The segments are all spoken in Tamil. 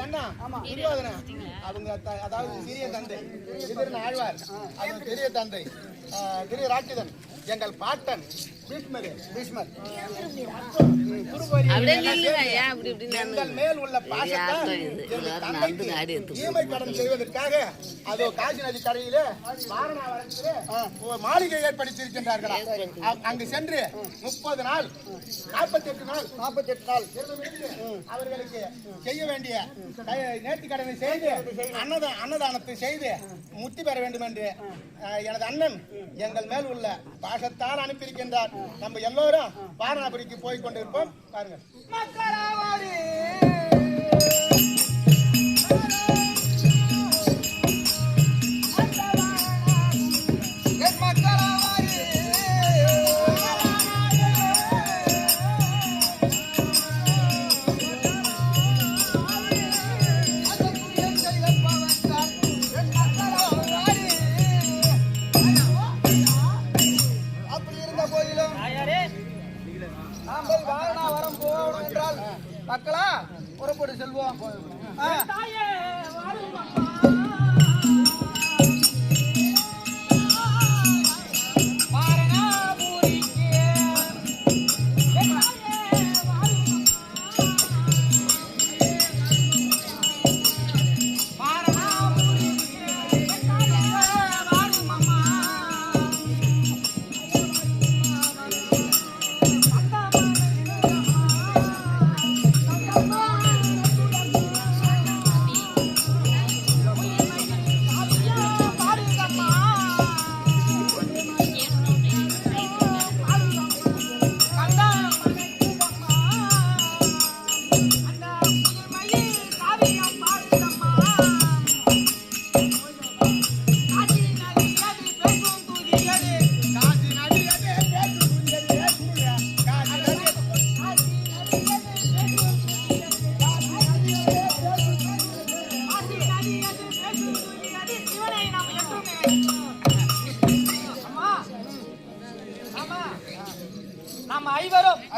அண்ணா துரியோதன அவங்க அதாவது சிறிய தந்தை எதிர்னு ஆழ்வார் அது பெரிய தந்தை திரு ராட்சதன் எங்கள் பாட்டன் பீஷ்மர் எங்கள் மேல் உள்ள பாசத்தை ஈமை கடன் செய்வதற்காக அதோ காசி நதி கரையிலே வாரணாவரத்திலே மாளிகை ஏற்படுத்தியிருக்கின்றார்களா அங்கு சென்று 30 நாள் 48 நாள் அவர்களுக்கு செய்ய வேண்டிய நேர்த்தி கடனை செய்து அன்னதானத்தை செய்து முக்தி பெற வேண்டும் என்று எனது அண்ணன் எங்கள் மேல் உள்ள பாசத்தால் அனுப்பியிருக்கின்றார். நம்ம எல்லோரும் வாரணாபுரிக்கு போய் கொண்டிருப்போம். பாருங்க. மக்களா புறப்பட்டு செல்வோம்.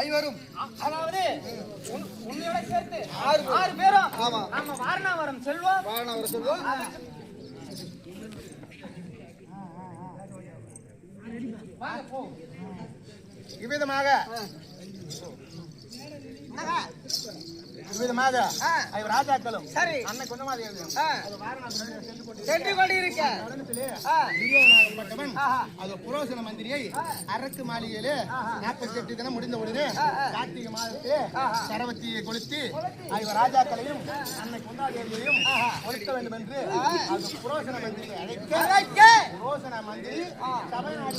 ஐவரும் அதாவது உன்னையோட சேர்த்து 6 பேரும் நம்ம வாரணாவரம் செல்வோம். இவ்விதமாக ராஜாக்களும் சரி அன்னை கொஞ்சமாதி சென்று கொண்டிருக்க அது புரோசன மந்திரியை அரக்கு மாளிகையிலே 48 தினம் முடிந்த உடனே கார்த்திகை மாதத்திலே சரவத்தியை கொளுத்தி ராஜாக்களையும் அன்னை குந்தாதேவியையும் கொளுத்த வேண்டும் என்று அது புரோசன மந்திரியை அழைக்க புரோசன மந்திரி சபை நாடு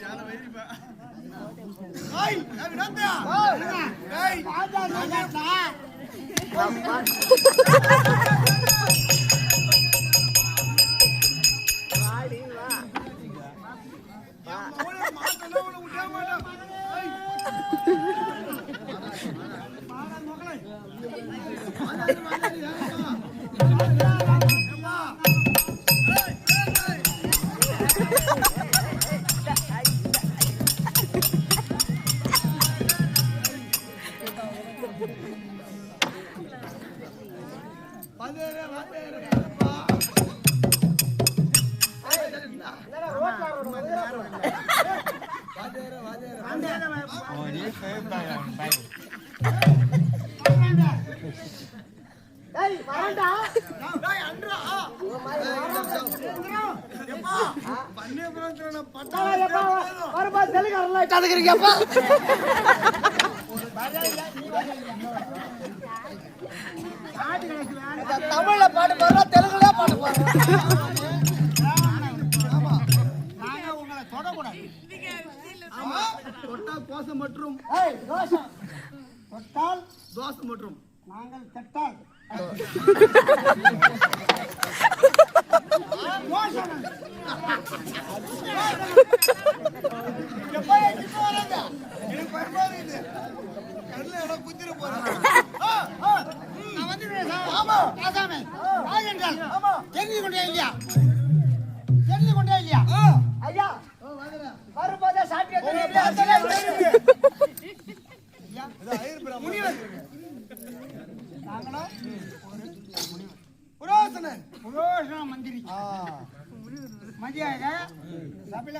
Jangan தமிழ்ல பாட்டு பாடுறா, தெலுங்குல பாட்டு பாடுறா. நாங்க உங்களை தொடக்கூடாது. ஆமா, தொட்டால் கோசம் மற்றும் தோஷம் தொட்டால் தோசம் மற்றும் நாங்கள் தட்டால் தெரிஞ்சு கொண்டே இல்லையா? தெரிஞ்சு கொண்டே இல்லையா? ஐயா வரும்போதே சாப்பிட்டு புரோஷன மந்திரி மதியாக சபையில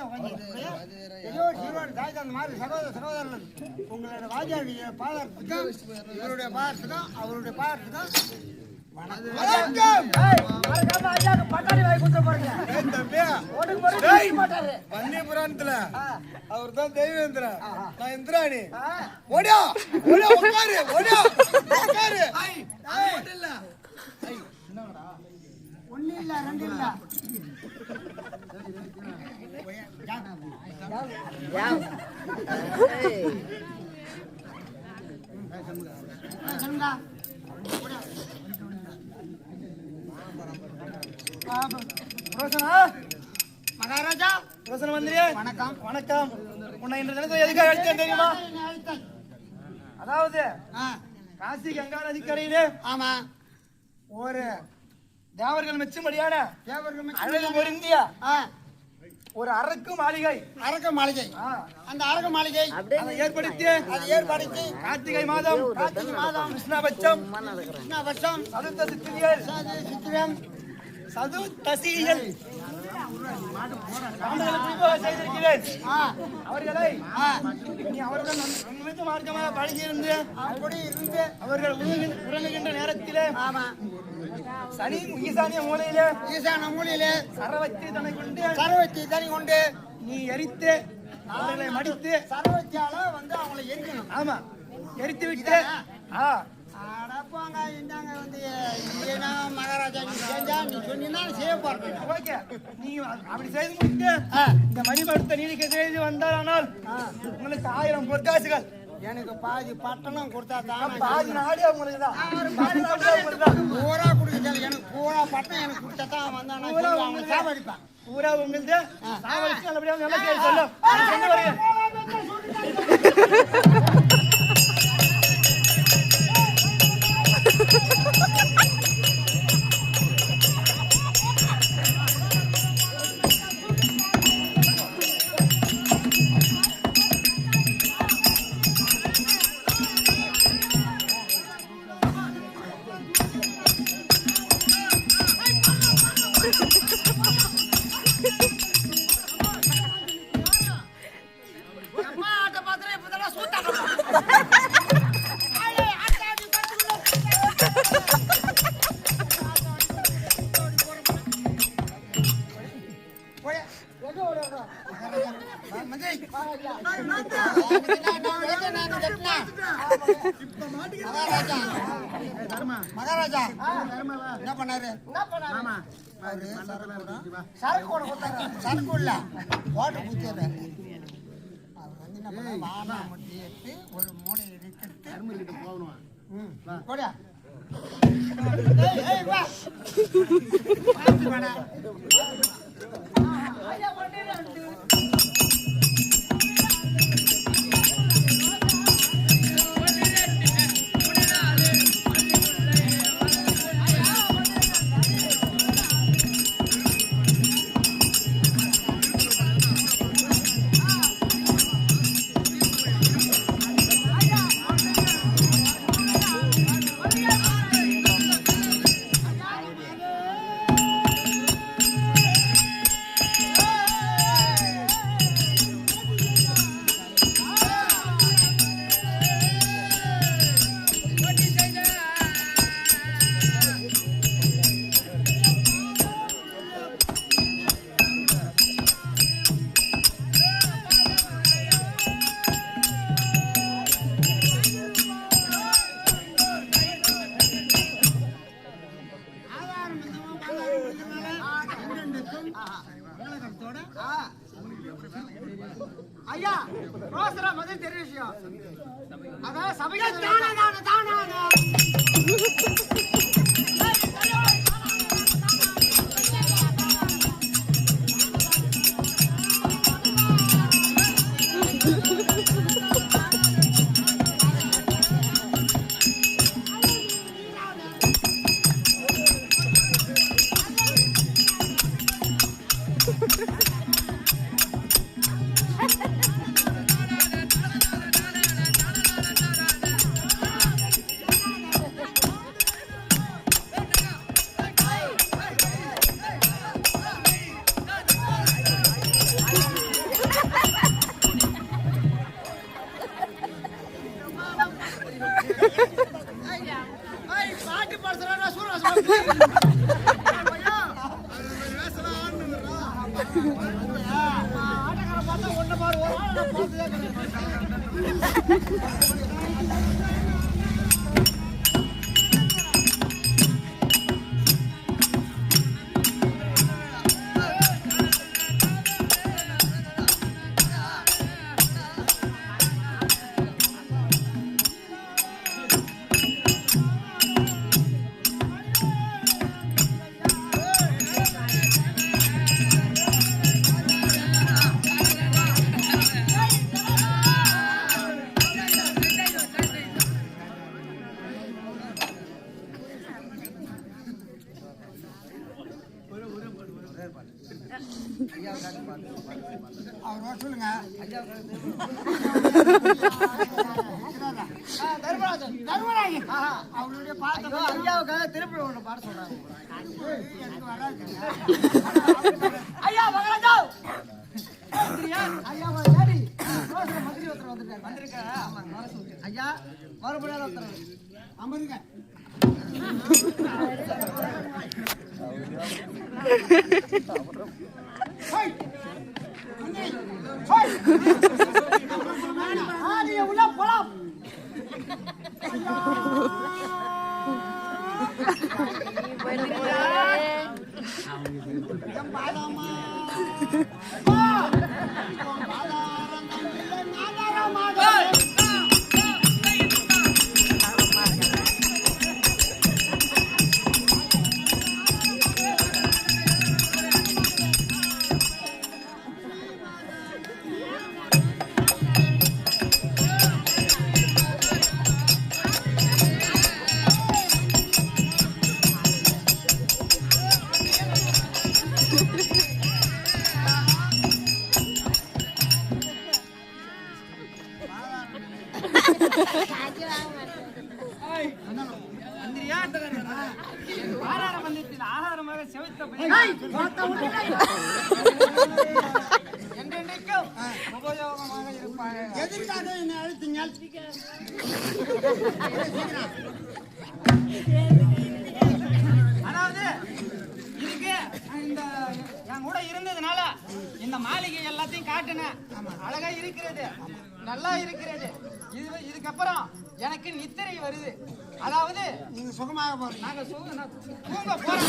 சகோதரர்கள் உங்களோட வாஜாவுடைய பாதத்துக்கும் இவருடைய பாதத்துக்கும் அவருடைய பாதத்துக்கும் பட்டாணி வாங்கி கொடுத்த பாருங்க. வன்னியபுராணத்துல அவர் தான் தெய்வேந்திரா, நான் இந்திராணி. ஓடியா ஓடியா உட்காரு, ஓடியா உட்காரு. ஒண்ணு இல்ல ரெண்டு இல்ல மகாராஜா ரோசன மந்திரியே வணக்கம். வணக்கம். உன்னை இன்று தினத்துல எதுக்காக அழைத்தேன் தெரியுமா? அதாவது காசி கங்கா நதிக்கரையிலே ஆமா ஒரு தேவர்கள் மெச்சும்படியான தேவர்கள் அழகு பொருந்திய ஒரு அரக்கு மாளிகை, அரக்க மாளிகை. அந்த அரக்க மாளிகை அதை ஏற்படுத்தி ஏற்படுத்தி கார்த்திகை மாதம் கிருஷ்ணபட்சம் வருஷம் சதுர்த்த சித்திரியல் சித்திரம் சதுர்த்தசியில் செய்திருக்கிறேன். அவர்களை நீ அவருடன் நன்கு மார்க்கமாக பழகியிருந்து அப்படி இருந்து அவர்கள் உறங்குகின்ற நேரத்திலே ஆமா சனி ஈசானிய மூலையிலே ஈசான மூலையிலே சரவத்தி தன்னை கொண்டு சரவத்தி தனி கொண்டு நீ எரித்து அவர்களை மடித்து சரவத்தியால வந்து அவங்களை எரிக்கணும். ஆமா எரித்து விட்டு அடப்பாங்க இந்தாங்க வந்து ஏன்னா மகாராஜா நீ செஞ்சா நீ சொன்னீங்கன்னா செய்ய போறேன். ஓகே, நீ அப்படி செய்து முடித்து இந்த மணிமடுத்த நீடிக்க செய்து வந்தால் உங்களுக்கு 1000 பொற்காசுகள், எனக்கு பாதி பட்டணம் கொடுத்தா தான் பாதி நாடு உங்களுக்கு தான். பூரா கொடுக்குறது எனக்கு பூரா பட்டம் எனக்கு கொடுத்தா தான் வந்தானா அவங்க சாவடிப்பேன். பூரா உங்களுக்கு சாவடிச்சு நல்லபடியாக நல்ல செய்தி சொல்லும். சொன்ன வருகிறேன். மகாராஜா என்ன பண்ணாரு? சரக்கு இல்ல ஓட்டு குத்திடுறாரு. அவர் வந்து என்ன பண்ண வானா முட்டி எடுத்து ஒரு மூளை எடுத்து அருமர்கிட்ட போகணும். போடா ஐயா ரோசரா முதல் தெரியும் விஷயம் அதான் சபையில பாட்டு பாடுறா ஆட்டக்கார பார்த்தா ஒண்ணு பாரு ஒரு ஆள் பார்த்ததே அவர் சொல்லுங்க தர்மராஜன் அவருடைய பாட்டு ஐயாவுக்காக திருப்பி ஒண்ணு பாட சொல்றாங்க ஐயா மகாராஜா ஐயா சரி மந்திரி ஒருத்தர் வந்திருக்காரு ஐயா மறுபடியும் ஒருத்தர் அமருங்க உள்ள போலாம் ஆகாரமாக செவித்த என்றென்றைக்கும் உபயோகமாக இருப்பாங்க. எதற்காக என்னை அழைத்தீங்க? அதாவது இதுக்கு இந்த என் கூட இருந்ததுனால இந்த மாளிகை எல்லாத்தையும் காட்டினேன். அழகா இருக்கிறது, நல்லா இருக்கிறது. இதுக்கப்புறம் எனக்கு நித்திரை வருது. அதாவது நீங்க சுகமாக போறீங்க. நாங்க தூங்க போறோம்.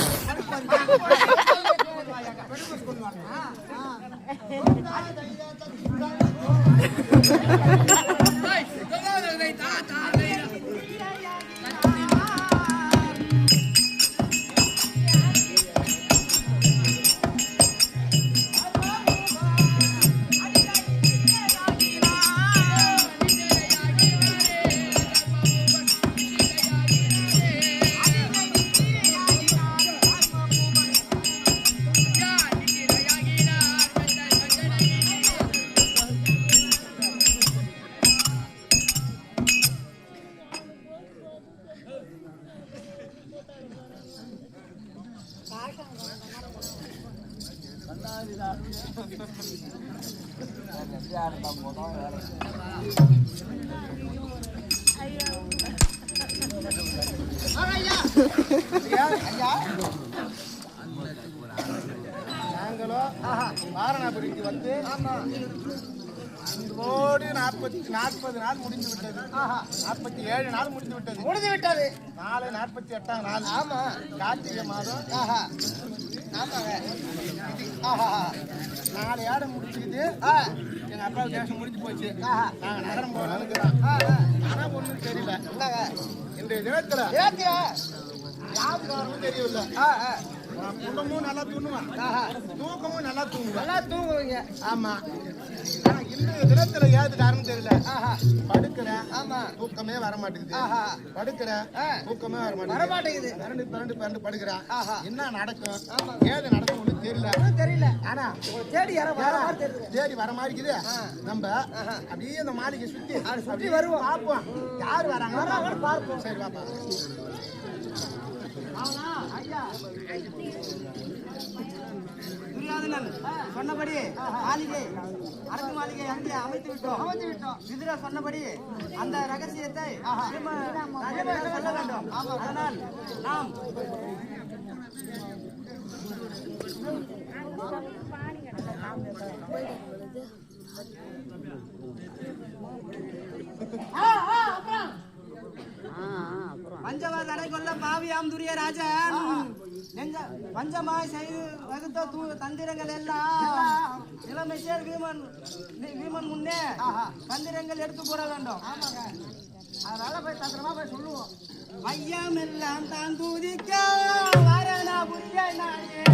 ஐயா நாங்களோ வாரணாபுரிக்கு வந்து ஓடி 40 நாள் முடிந்து விட்டது. 47 நாள் முடிந்து விட்டது. முடிந்து விட்டது. நாளை 48ஆம் நாள். ஆமா, கார்த்திகை மாதம். ஆமாங்க. நாலு ஏடம் முடிச்சுக்கிட்டு எங்க அப்பா தேசம் முடிஞ்சு போச்சு. நாங்க நகரம் போறோம். ஆனா ஒண்ணும் தெரியல. இன்றைய தினத்துல யாருக்கு காரணமும் தெரியவில்லை. குடும்பமும் நல்லா தூங்குவான், தூக்கமும் நல்லா தூங்குவான். நல்லா தூங்குவீங்க. ஆமா. ஆனா இன்றைய தினத்துல ஏது காரணம் தெரியல. படுக்கிறேன், ஆமா, தூக்கமே வர மாட்டேங்குது. படுக்கிறேன், தூக்கமே வர மாட்டேங்குது. பரண்டு படுக்கிறேன். என்ன நடக்கும், ஏது நடக்கும் ஒண்ணு தெரியல. தெரியல. ஆனா தேடி தேடி வர மாதிரி இருக்குது. நம்ம அப்படியே அந்த மாளிகை சுத்தி வருவோம். பார்ப்போம் யாரு வராங்க பார்ப்போம். சரி பாப்பா. துரியோதனன் சொன்னபடி மாளிகை, அரசு மாளிகை அங்கே அமைத்து விட்டோம். விதுர சொன்னபடி அந்த ரகசியத்தை சொல்ல வேண்டும். அதனால் நாம் பஞ்சவாத அடை கொள்ள பாவியாம் துரிய ராஜன் பஞ்சமாய் செய்து வகுத்த தந்திரங்கள் எல்லாம் இளமை சேர் வீமன் முன்னே தந்திரங்கள் எடுத்து கூற வேண்டும். அதனால போய் தந்திரமா போய் சொல்லுவோம். மையம் எல்லாம் தான் தூதிக்க வாரணாபுரியை நாயே.